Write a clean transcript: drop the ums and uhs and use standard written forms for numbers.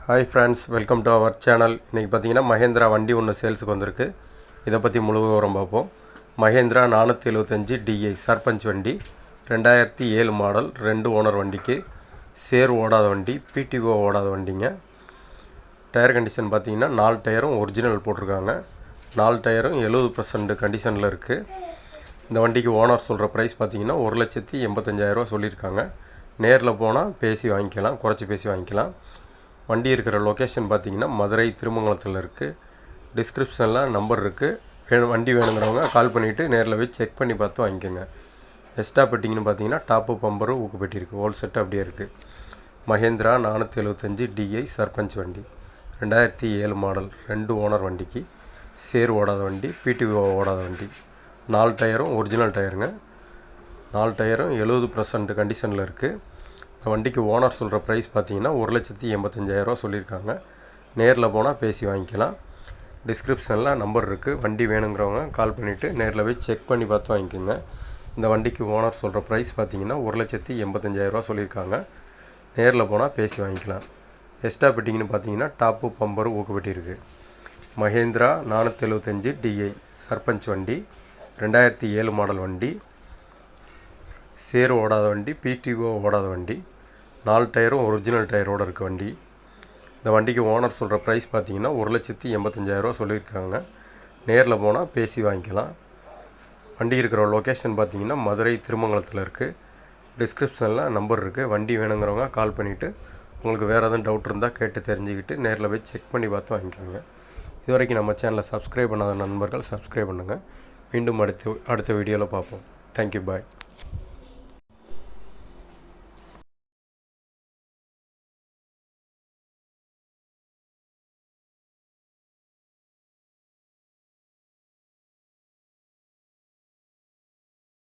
Hi friends, welcome to our channel. இன்னைக்கு பாத்தீங்கன்னா மஹேந்திரா வண்டி ஒன்னு சேல்ஸ்க்கு வந்திருக்கு. இத பத்தி முழு விவரம் பார்ப்போம். மஹேந்திரா 475 DI சர்பஞ்ச் வண்டி 2007 மாடல் 2 ஓனர் வண்டிக்கு சேர் ஓடாத வண்டி, PTO ஓடாத வண்டிங்க. டயர் கண்டிஷன் பாத்தீங்கன்னா 4 டயரும் ஒரிஜினல் போட்டுருக்காங்க. 4 டயரும் 70% கண்டிஷன்ல இருக்கு. இந்த வண்டிக்கு ஓனர் சொல்ற பிரைஸ் பாத்தீங்கன்னா 1,85,000 சொல்லிருக்காங்க. நேர்ல போனா பேசி வாங்கிக்கலாம், குறைச்சு பேசி வாங்கிக்கலாம். வண்டி இருக்கிற லொகேஷன் பார்த்தீங்கன்னா மதுரை திருமங்கலத்தில் இருக்குது. டிஸ்கிரிப்ஷனில் நம்பர் இருக்குது. வண்டி வேணுங்கிறவங்க கால் பண்ணிவிட்டு நேரில் போய் செக் பண்ணி பார்த்து வாங்கிக்கோங்க. எக்ஸ்ட்ரா பெட்டிங்னு பார்த்தீங்கன்னா டாப்பு பம்பரு ஊக்கு பெட்டி இருக்குது. ஹோல் செட் அப்படியே இருக்குது. மஹேந்திரா 475 DI சர்பஞ்ச் வண்டி 2007 மாடல் 2 ஓனர் வண்டிக்கு சேர் ஓடாத வண்டி, PTO ஓடாத வண்டி. 4 டயரும் ஒரிஜினல் டயருங்க. 4 டயரும் 70% கண்டிஷனில் இருக்குது. இந்த வண்டிக்கு ஓனர் சொல்கிற ப்ரைஸ் பார்த்தீங்கன்னா 1,85,000 சொல்லியிருக்காங்க. நேரில் போனால் பேசி வாங்கிக்கலாம். டிஸ்கிரிப்ஷனில் நம்பர் இருக்குது. வண்டி வேணுங்கிறவங்க கால் பண்ணிவிட்டு நேரில் போய் செக் பண்ணி பார்த்து வாங்கிக்கோங்க. இந்த வண்டிக்கு ஓனர் சொல்கிற ப்ரைஸ் பார்த்தீங்கன்னா 1,85,000 சொல்லியிருக்காங்க. நேரில் போனால் பேசி வாங்கிக்கலாம். எக்ஸ்ட்ரா பெட்டிங்னு பார்த்தீங்கன்னா டாப்பு பம்பரு ஊக்குப்பெட்டி இருக்குது. மஹேந்திரா 475 DI சர்பஞ்ச் வண்டி 2007 மாடல் வண்டி, சேர் ஓடாத வண்டி, PTO ஓடாத வண்டி. 4 டயரும் ஒரிஜினல் டயரோடு இருக்க வண்டி. இந்த வண்டிக்கு ஓனர் சொல்கிற ப்ரைஸ் பார்த்தீங்கன்னா 1,85,000 சொல்லியிருக்காங்க. நேரில் போனால் பேசி வாங்கிக்கலாம். வண்டி இருக்கிற லொக்கேஷன் பார்த்தீங்கன்னா மதுரை திருமங்கலத்தில் இருக்குது. டிஸ்கிரிப்ஷனில் நம்பர் இருக்குது. வண்டி வேணுங்கிறவங்க கால் பண்ணிவிட்டு உங்களுக்கு வேறு எதுவும் டவுட் இருந்தால் கேட்டு தெரிஞ்சுக்கிட்டு நேரில் போய் செக் பண்ணி பார்த்து வாங்கிக்கோங்க. இது வரைக்கும் நம்ம சேனலை சப்ஸ்கிரைப் பண்ணாத நண்பர்கள் சப்ஸ்கிரைப் பண்ணுங்கள். மீண்டும் அடுத்த வீடியோவில் பார்ப்போம். தேங்க்யூ, பாய்.